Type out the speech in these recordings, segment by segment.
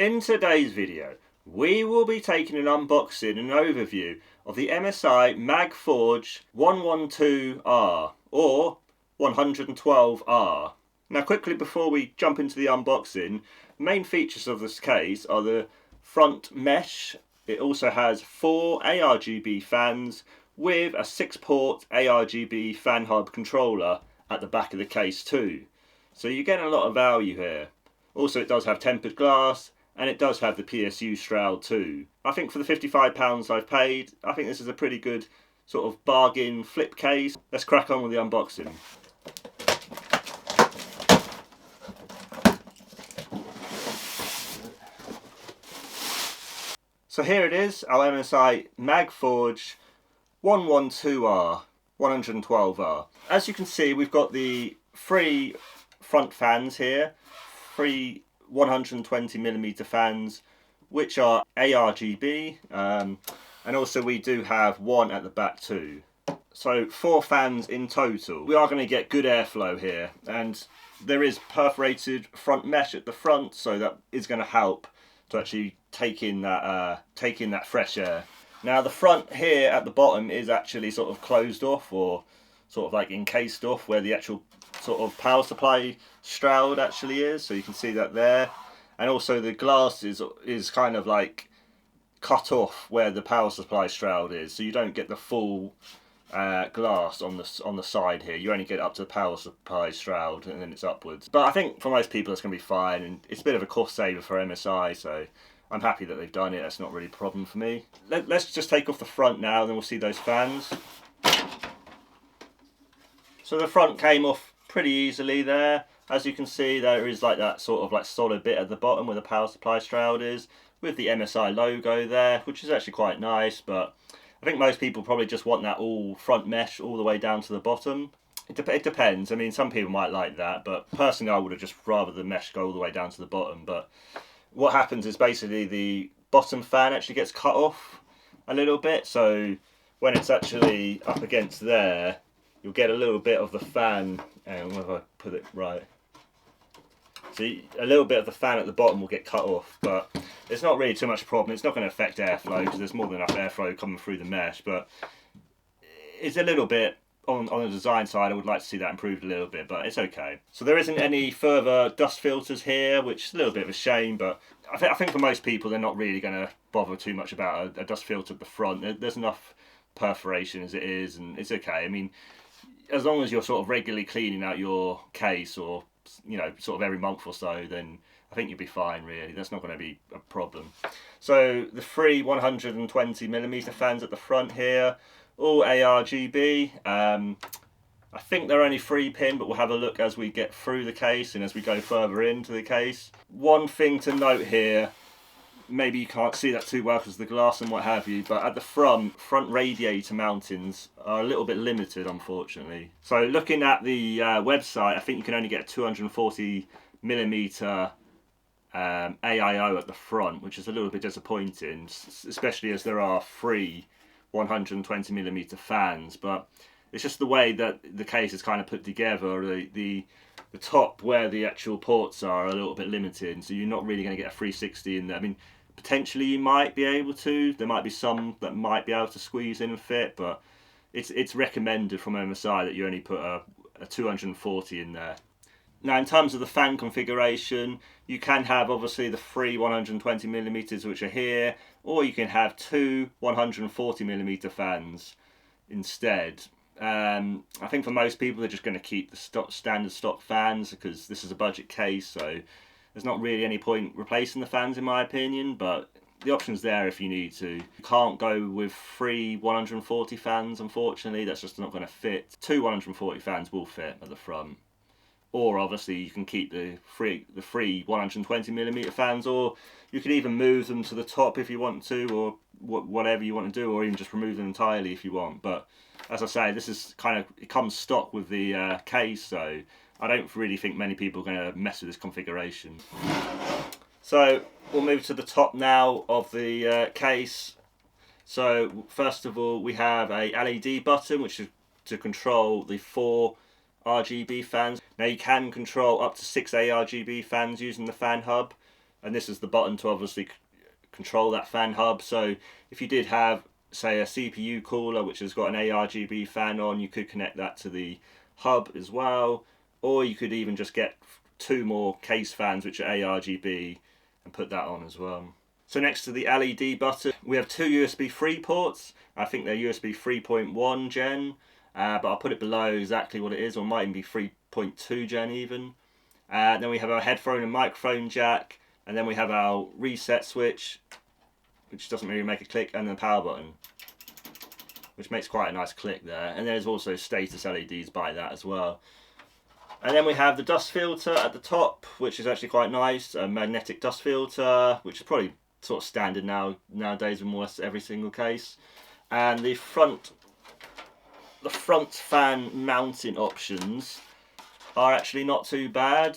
In today's video, we will be taking an unboxing and overview of the MSI MagForge 112R or 112R. Now quickly before we jump into the unboxing, the main features of this case are the front mesh. It also has 4 ARGB fans with a 6-port ARGB fan hub controller at the back of the case too. So you're getting a lot of value here. Also it does have tempered glass and it does have the PSU shroud too. I think for the £55 I've paid, I think this is a pretty good sort of bargain flip case. Let's crack on with the unboxing. So here it is, our MSI MagForge 112R, 112R. As you can see, we've got the 3 front fans here, 3 120mm fans, which are ARGB, and also we do have 1 at the back too. So 4 fans in total. We are going to get good airflow here, and there is perforated front mesh at the front, so that is going to help to actually take in that fresh air. Now the front here at the bottom is actually sort of closed off, or sort of like encased off, where the actual sort of power supply shroud actually is, so you can see that there. And also the glass is kind of like cut off where the power supply shroud is, so you don't get the full glass on the side here. You only get up to the power supply shroud and then it's upwards. But I think for most people it's going to be fine, and it's a bit of a cost saver for MSI, so I'm happy that they've done it. That's not really a problem for me. Let's just take off the front now, and then we'll see those fans. So the front came off pretty easily there. As you can see, there is like that sort of like solid bit at the bottom where the power supply shroud is, with the MSI logo there, which is actually quite nice, but I think most people probably just want that all front mesh all the way down to the bottom. It depends. I mean, some people might like that, but personally I would have just rather the mesh go all the way down to the bottom. But what happens is basically the bottom fan actually gets cut off a little bit, so when it's actually up against there, you'll get a little bit of the fan, and if I put it right, so a little bit of the fan at the bottom will get cut off, but it's not really too much problem. It's not going to affect airflow because there's more than enough airflow coming through the mesh, but it's a little bit, on the design side, I would like to see that improved a little bit, but it's okay. So there isn't any further dust filters here, which is a little bit of a shame, but I think for most people they're not really going to bother too much about a dust filter at the front. There's enough perforation as it is, and it's okay. I mean, as long as you're sort of regularly cleaning out your case, or you know, sort of every month or so, then I think you'll be fine really. That's not going to be a problem. So the 3 120mm fans at the front here, all ARGB. I think they're only 3-pin, but we'll have a look as we get through the case and as we go further into the case. One thing to note here, maybe you can't see that too well because of the glass and what have you, but at the front radiator mountings are a little bit limited, unfortunately. So looking at the website, I think you can only get a 240mm AIO at the front, which is a little bit disappointing, especially as there are 3 120mm fans. But it's just the way that the case is kind of put together. The top where the actual ports are a little bit limited, so you're not really going to get a 360 in there. I mean, potentially you might be able to. There might be some that might be able to squeeze in and fit, but it's recommended from MSI that you only put a 240 in there. Now in terms of the fan configuration, you can have obviously the 3 120mm which are here, or you can have 2 140mm fans instead. I think for most people they're just going to keep the standard stock fans because this is a budget case, so there's not really any point replacing the fans in my opinion, but the option's there if you need to. You can't go with 3 140 fans, unfortunately. That's just not going to fit. 2 140 fans will fit at the front. Or obviously you can keep the 3 120mm fans, or you could even move them to the top if you want to, or whatever you want to do, or even just remove them entirely if you want. But as I say, this is kind of, it comes stock with the case, so I don't really think many people are going to mess with this configuration. So we'll move to the top now of the case. So first of all, we have a LED button, which is to control the 4 RGB fans. Now you can control up to 6 ARGB fans using the fan hub. and this is the button to obviously control that fan hub. So if you did have, say, a CPU cooler which has got an ARGB fan on, you could connect that to the hub as well, or you could even just get 2 more case fans which are ARGB and put that on as well. So next to the LED button, we have 2 USB 3 ports. I think they're USB 3.1 gen, but I'll put it below exactly what it is, or it might even be 3.2 gen even. Then we have our headphone and microphone jack, and then we have our reset switch, which doesn't really make a click, and the power button, which makes quite a nice click there. And there's also status LEDs by that as well. And then we have the dust filter at the top, which is actually quite nice, a magnetic dust filter, which is probably sort of standard nowadays in more or less every single case. And the front fan mounting options are actually not too bad.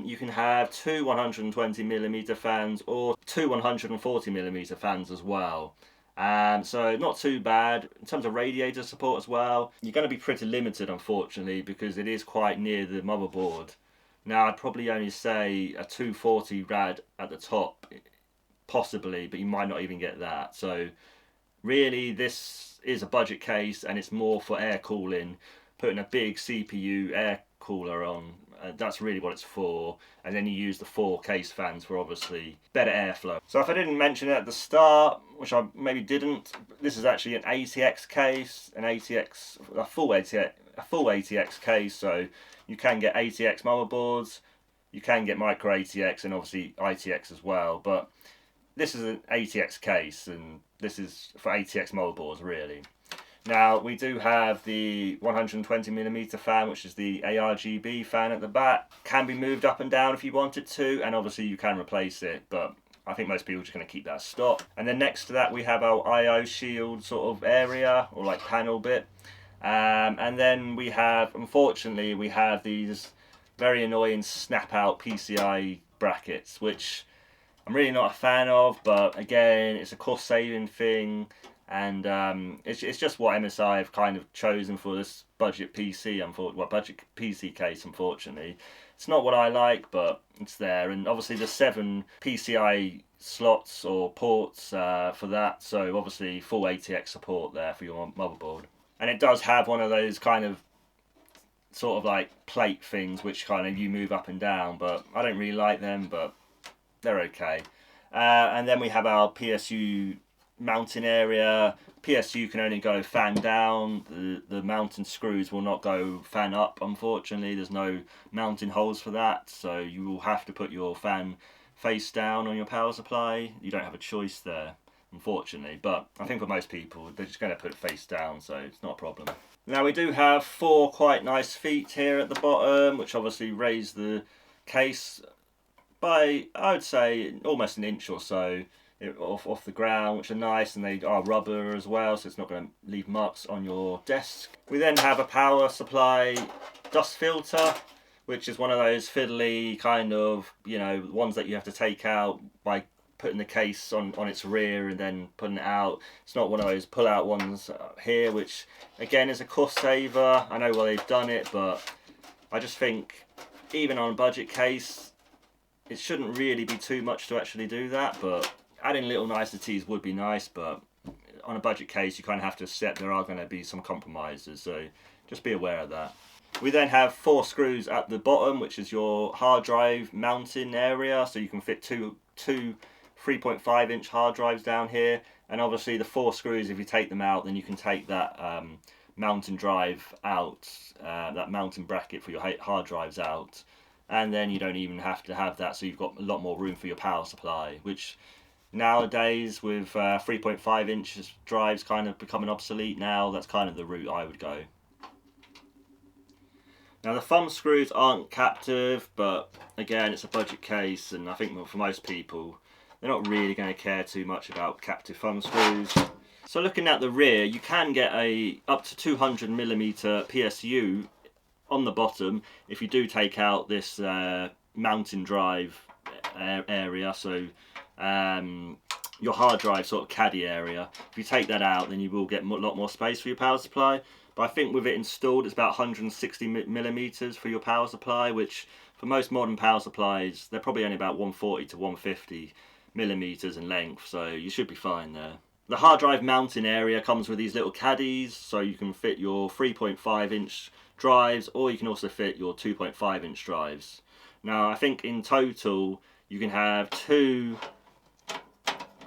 You can have 2 120mm fans or 2 140mm fans as well. So not too bad. In terms of radiator support as well, you're going to be pretty limited, unfortunately, because it is quite near the motherboard. Now I'd probably only say a 240 rad at the top, possibly, but you might not even get that. So really this is a budget case, and it's more for air cooling, putting a big CPU air cooler on. That's really what it's for. And then you use the 4 case fans for obviously better airflow. So if I didn't mention it at the start, which I maybe didn't, this is actually an ATX case, a full ATX case. So you can get ATX motherboards, you can get micro ATX, and obviously ITX as well. But this is an ATX case, and this is for ATX motherboards really. Now we do have the 120mm fan, which is the ARGB fan at the back. Can be moved up and down if you wanted to, and obviously you can replace it, but I think most people are just going to keep that stock. And then next to that we have our IO shield sort of area, or like panel bit. And then we have, unfortunately, we have these very annoying snap out PCI brackets, which I'm really not a fan of, but again, it's a cost saving thing. And it's just what MSI have kind of chosen for this budget PC, budget PC case, unfortunately. It's not what I like, but it's there. And obviously the 7 PCI slots or ports for that, so obviously full ATX support there for your motherboard. And it does have one of those kind of sort of like plate things which kind of you move up and down, but I don't really like them, but they're okay. And then we have our PSU mounting area. PSU can only go fan down. The mounting screws will not go fan up, unfortunately. There's no mounting holes for that, so you will have to put your fan face down on your power supply. You don't have a choice there, unfortunately, but I think for most people they're just going to put it face down, so it's not a problem. Now we do have 4 quite nice feet here at the bottom, which obviously raise the case by, I would say, almost an inch or so off the ground, which are nice, and they are rubber as well, so it's not going to leave marks on your desk. We then have a power supply dust filter, which is one of those fiddly kind of, you know, ones that you have to take out by putting the case on its rear and then putting it out. It's not one of those pull out ones here, which again is a cost saver. I know why they've done it, but I just think even on a budget case it shouldn't really be too much to actually do that, but adding little niceties would be nice. But on a budget case you kind of have to accept there are going to be some compromises, so just be aware of that. We then have 4 screws at the bottom, which is your hard drive mounting area, so you can fit two 3.5 inch hard drives down here. And obviously the 4 screws, if you take them out, then you can take that mounting drive out, that mounting bracket for your hard drives out, and then you don't even have to have that, so you've got a lot more room for your power supply, which nowadays with 3.5 inch drives kind of becoming obsolete now. That's kind of the route I would go. Now the thumb screws aren't captive, but again it's a budget case, and I think for most people they're not really going to care too much about captive thumb screws. So looking at the rear, you can get a up to 200mm PSU on the bottom if you do take out this mounting drive area, so your hard drive sort of caddy area. If you take that out, then you will get a lot more space for your power supply. But I think with it installed, it's about 160mm for your power supply, which for most modern power supplies, they're probably only about 140 to 150 millimeters in length, so you should be fine there. The hard drive mounting area comes with these little caddies, so you can fit your 3.5-inch drives, or you can also fit your 2.5-inch drives. Now, I think in total you can have two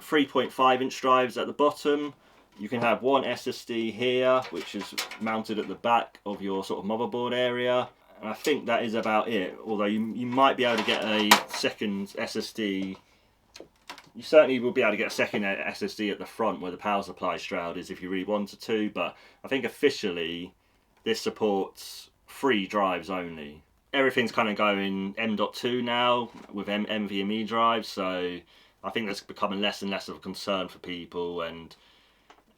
3.5-inch drives at the bottom. You can have one SSD here, which is mounted at the back of your sort of motherboard area. And I think that is about it, although you might be able to get a second SSD. You certainly will be able to get a second SSD at the front where the power supply shroud is if you really wanted to, but I think officially this supports 3 drives only. Everything's kind of going M.2 now with NVMe drives, so I think that's becoming less and less of a concern for people, and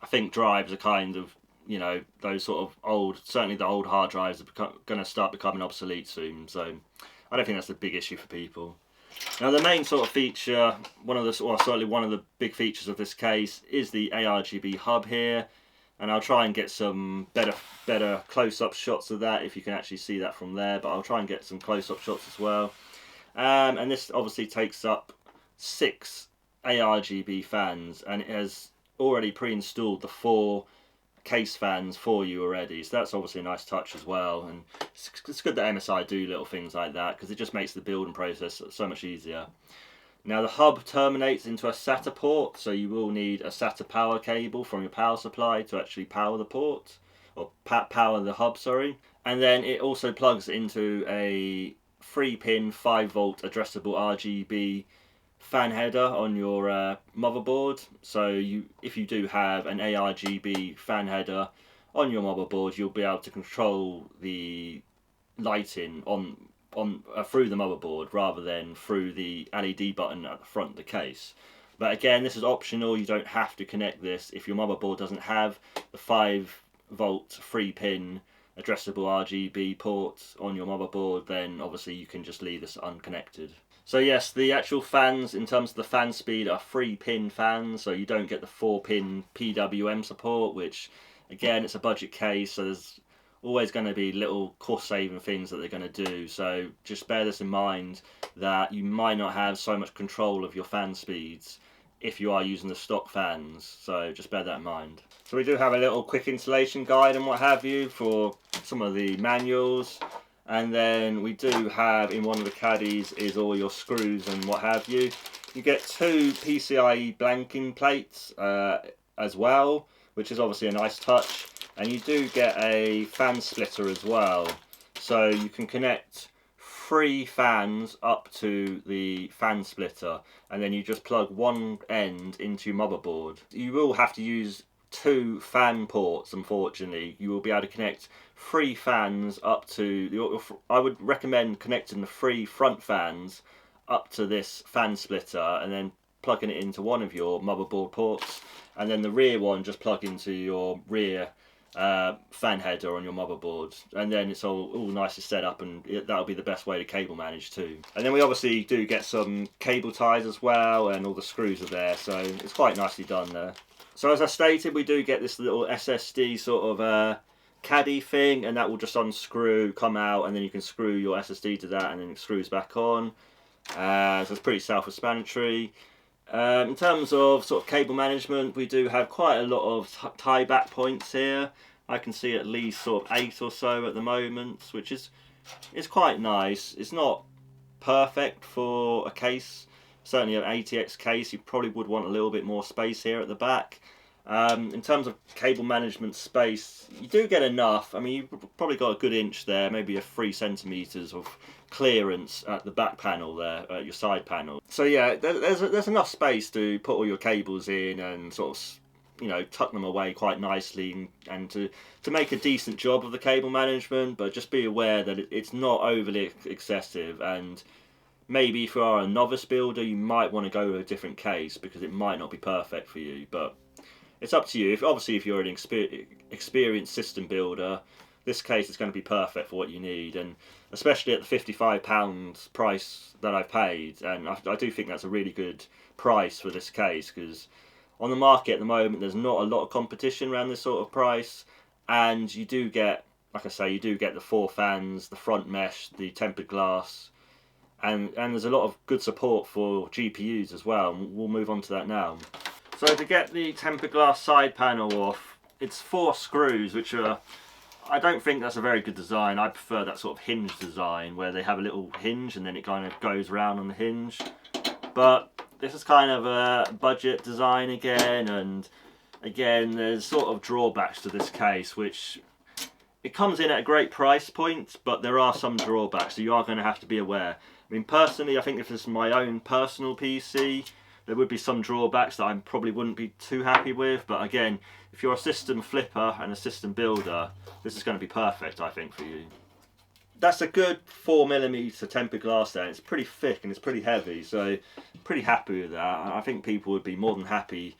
I think drives are kind of, you know, those sort of old, certainly the old hard drives are going to start becoming obsolete soon, so I don't think that's a big issue for people. Now the main sort of feature, certainly one of the big features of this case is the ARGB hub here, and I'll try and get some better close-up shots of that if you can actually see that from there, but I'll try and get some close-up shots as well. And this obviously takes up 6 ARGB fans, and it has already pre-installed the 4 case fans for you already, so that's obviously a nice touch as well, and it's good that MSI do little things like that because it just makes the building process so much easier. Now the hub terminates into a SATA port, so you will need a SATA power cable from your power supply to actually power the port, or power the hub, sorry. And then it also plugs into a 3-pin 5-volt addressable RGB fan header on your motherboard, so if you do have an ARGB fan header on your motherboard, you'll be able to control the lighting through the motherboard rather than through the LED button at the front of the case. But again, this is optional, you don't have to connect this. If your motherboard doesn't have the 5-volt 3-pin addressable RGB port on your motherboard, then obviously you can just leave this unconnected. So yes, the actual fans, in terms of the fan speed, are 3-pin fans, so you don't get the 4-pin PWM support, which, again, it's a budget case, so there's always going to be little cost-saving things that they're going to do. So just bear this in mind, that you might not have so much control of your fan speeds if you are using the stock fans, so just bear that in mind. So we do have a little quick installation guide and what have you for some of the manuals. And then we do have, in one of the caddies, is all your screws and what have you. You get 2 PCIe blanking plates as well, which is obviously a nice touch. And you do get a fan splitter as well. So you can connect 3 fans up to the fan splitter, and then you just plug one end into your motherboard. You will have to use 2 fan ports, unfortunately. You will be able to connect 3 fans up to, I would recommend connecting the 3 front fans up to this fan splitter and then plugging it into one of your motherboard ports, and then the rear one just plug into your rear fan header on your motherboard, and then it's all nicely set up, and that'll be the best way to cable manage too. And then we obviously do get some cable ties as well, and all the screws are there, so it's quite nicely done there. So as I stated, we do get this little SSD sort of caddy thing, and that will just unscrew, come out, and then you can screw your SSD to that, and then it screws back on. So it's pretty self-explanatory. In terms of sort of cable management, we do have quite a lot of tie-back points here. I can see at least sort of 8 or so at the moment, which is quite nice. It's not perfect for a case. Certainly an ATX case, you probably would want a little bit more space here at the back. In terms of cable management space, you do get enough. I mean, you've probably got a good inch there, maybe a 3 centimeters of clearance at the back panel there, at your side panel. So yeah, there's enough space to put all your cables in and sort of, you know, tuck them away quite nicely, and to make a decent job of the cable management. But just be aware that it's not overly excessive, and maybe if you are a novice builder, you might want to go with a different case because it might not be perfect for you. But it's up to you. Obviously, if you're an experienced system builder, this case is going to be perfect for what you need, and especially at the £55 price that I've paid, and I do think that's a really good price for this case, because on the market at the moment there's not a lot of competition around this sort of price, and you do get, like I say, you do get the 4 fans, the front mesh, the tempered glass, and there's a lot of good support for GPUs as well, and we'll move on to that now. So to get the tempered glass side panel off, it's 4 screws, which are, I don't think that's a very good design. I prefer that sort of hinge design where they have a little hinge and then it kind of goes round on the hinge. But this is kind of a budget design again, and again there's sort of drawbacks to this case, which it comes in at a great price point, but there are some drawbacks, so you are going to have to be aware. I mean, personally, I think if this is my own personal PC, there would be some drawbacks that I probably wouldn't be too happy with, but again, if you're a system flipper and a system builder, this is going to be perfect, I think, for you. That's a good 4mm tempered glass there. It's pretty thick and it's pretty heavy, so pretty happy with that. I think people would be more than happy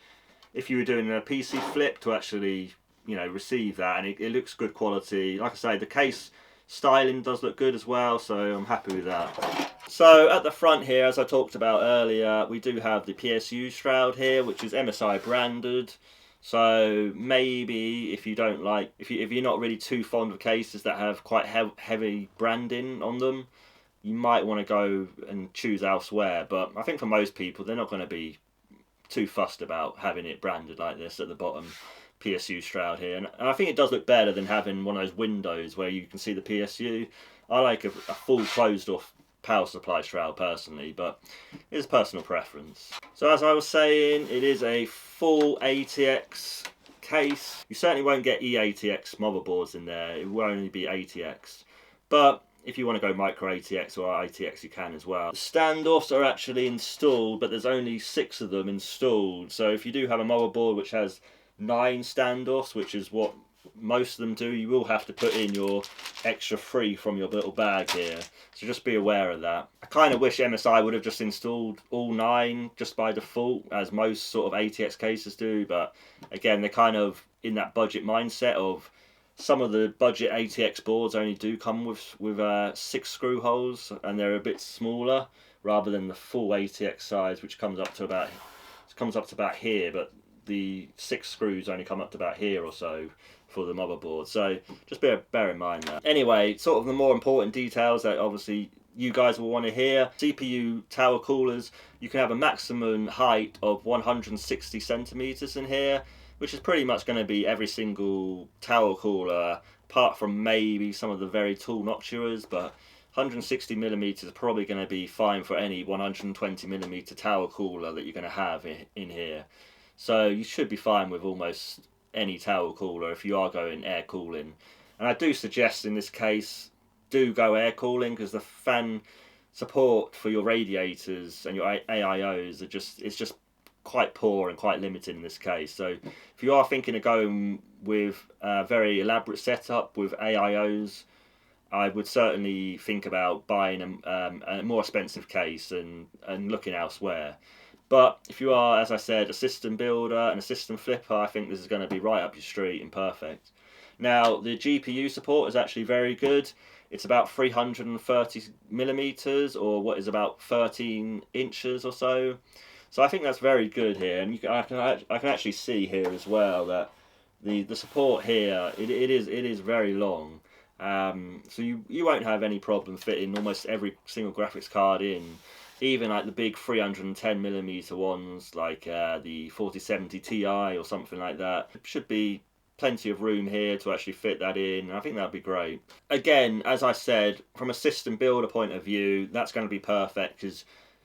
if you were doing a PC flip to actually, you know, receive that, and it looks good quality. Like I say, the case styling does look good as well, so I'm happy with that. So at the front here, as I talked about earlier, we do have the PSU shroud here, which is MSI branded. So maybe if you don't like, if you're not really too fond of cases that have quite heavy branding on them, you might want to go and choose elsewhere. But I think for most people, they're not going to be too fussed about having it branded like this at the bottom. PSU shroud here, and I think it does look better than having one of those windows where you can see the PSU. I like a full closed off power supply shroud personally, but it's personal preference. So as I was saying, it is a full ATX case. You certainly won't get E-ATX motherboards in there, it will only be ATX, but if you want to go micro ATX or ATX, you can as well. The standoffs are actually installed, but there's only 6 of them installed, so if you do have a motherboard which has 9 standoffs, which is what most of them do, you will have to put in your extra 3 from your little bag here, so just be aware of that. I kind of wish MSI would have just installed all 9 just by default, as most sort of ATX cases do, but again, they're kind of in that budget mindset of some of the budget ATX boards only do come with 6 screw holes, and they're a bit smaller rather than the full ATX size, which comes up to about here, but the 6 screws only come up to about here or so for the motherboard, so just bear in mind that. Anyway, sort of the more important details that obviously you guys will want to hear. CPU tower coolers, you can have a maximum height of 160 centimeters in here, which is pretty much going to be every single tower cooler, apart from maybe some of the very tall Nocturas, but 160mm is probably going to be fine for any 120mm tower cooler that you're going to have in here. So you should be fine with almost any tower cooler if you are going air cooling. And I do suggest in this case, do go air cooling, because the fan support for your radiators and your AIOs it's just quite poor and quite limited in this case. So if you are thinking of going with a very elaborate setup with AIOs, I would certainly think about buying a more expensive case and looking elsewhere. But if you are, as I said, a system builder and a system flipper, I think this is going to be right up your street and perfect. Now, the GPU support is actually very good. It's about 330mm, or what is about 13 inches or so. So I think that's very good here, and I can actually see here as well that the support here it is very long. So you won't have any problem fitting almost every single graphics card in. Even like the big 310mm ones, like the 4070 Ti or something like that, should be plenty of room here to actually fit that in. I think that'd be great. Again, as I said, from a system builder point of view, that's going to be perfect, because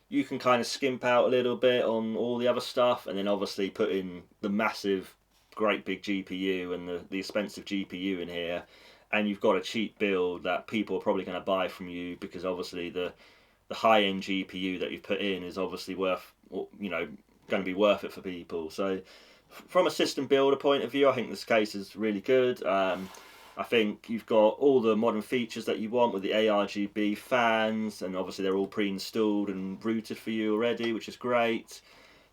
you can kind of skimp out a little bit on all the other stuff, and then obviously put in the massive, great big GPU and the expensive GPU in here, and you've got a cheap build that people are probably going to buy from you, because obviously the high-end GPU that you've put in is obviously worth, you know, going to be worth it for people. So from a system builder point of view, I think this case is really good. I think you've got all the modern features that you want with the ARGB fans, and obviously they're all pre-installed and routed for you already, which is great.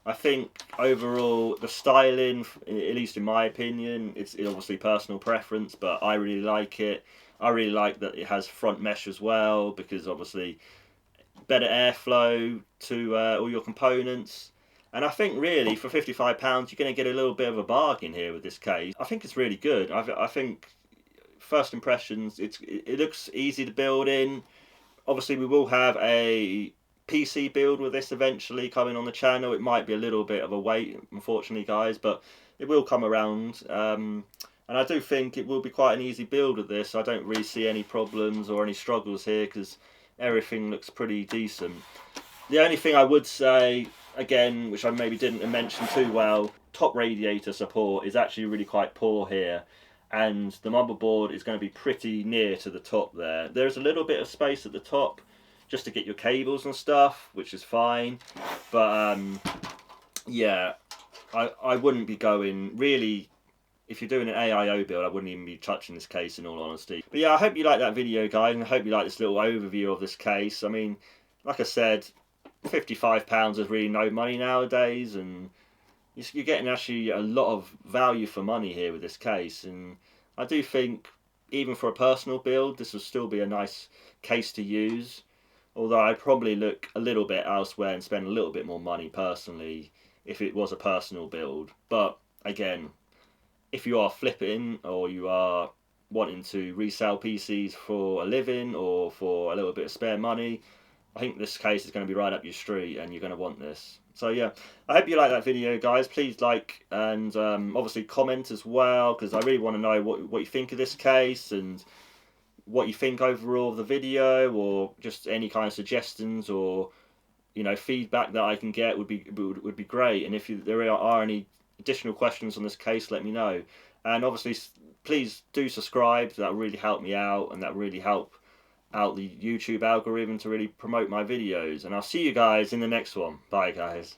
I think overall the styling, at least in my opinion, it's obviously personal preference, but I really like it. I really like that it has front mesh as well, because obviously better airflow to all your components. And I think really for £55 you're going to get a little bit of a bargain here with this case. I think it's really good. I think first impressions, it looks easy to build in. Obviously we will have a PC build with this eventually coming on the channel. It might be a little bit of a wait, unfortunately, guys, but it will come around. And I do think it will be quite an easy build with this. I don't really see any problems or any struggles here because everything looks pretty decent. The only thing I would say, again, which I maybe didn't mention too well, top radiator support is actually really quite poor here. And the motherboard is going to be pretty near to the top there. There's a little bit of space at the top just to get your cables and stuff, which is fine. But yeah, I wouldn't be going, really, if you're doing an AIO build, I wouldn't even be touching this case in all honesty. But yeah, I hope you like that video, guys, and I hope you like this little overview of this case. I mean, like I said, £55 is really no money nowadays, and you're getting actually a lot of value for money here with this case. And I do think, even for a personal build, this will still be a nice case to use. Although I'd probably look a little bit elsewhere and spend a little bit more money personally if it was a personal build. But again, if you are flipping or you are wanting to resell PCs for a living or for a little bit of spare money, I think this case is going to be right up your street and you're going to want this. So yeah, I hope you like that video, guys. Please like and obviously comment as well, because I really want to know what you think of this case and what you think overall of the video, or just any kind of suggestions or, you know, feedback that I can get would be great. And if there are any additional questions on this case, let me know. And obviously please do subscribe. That really help me out, and that really help out the YouTube algorithm to really promote my videos. And I'll see you guys in the next one. Bye, guys.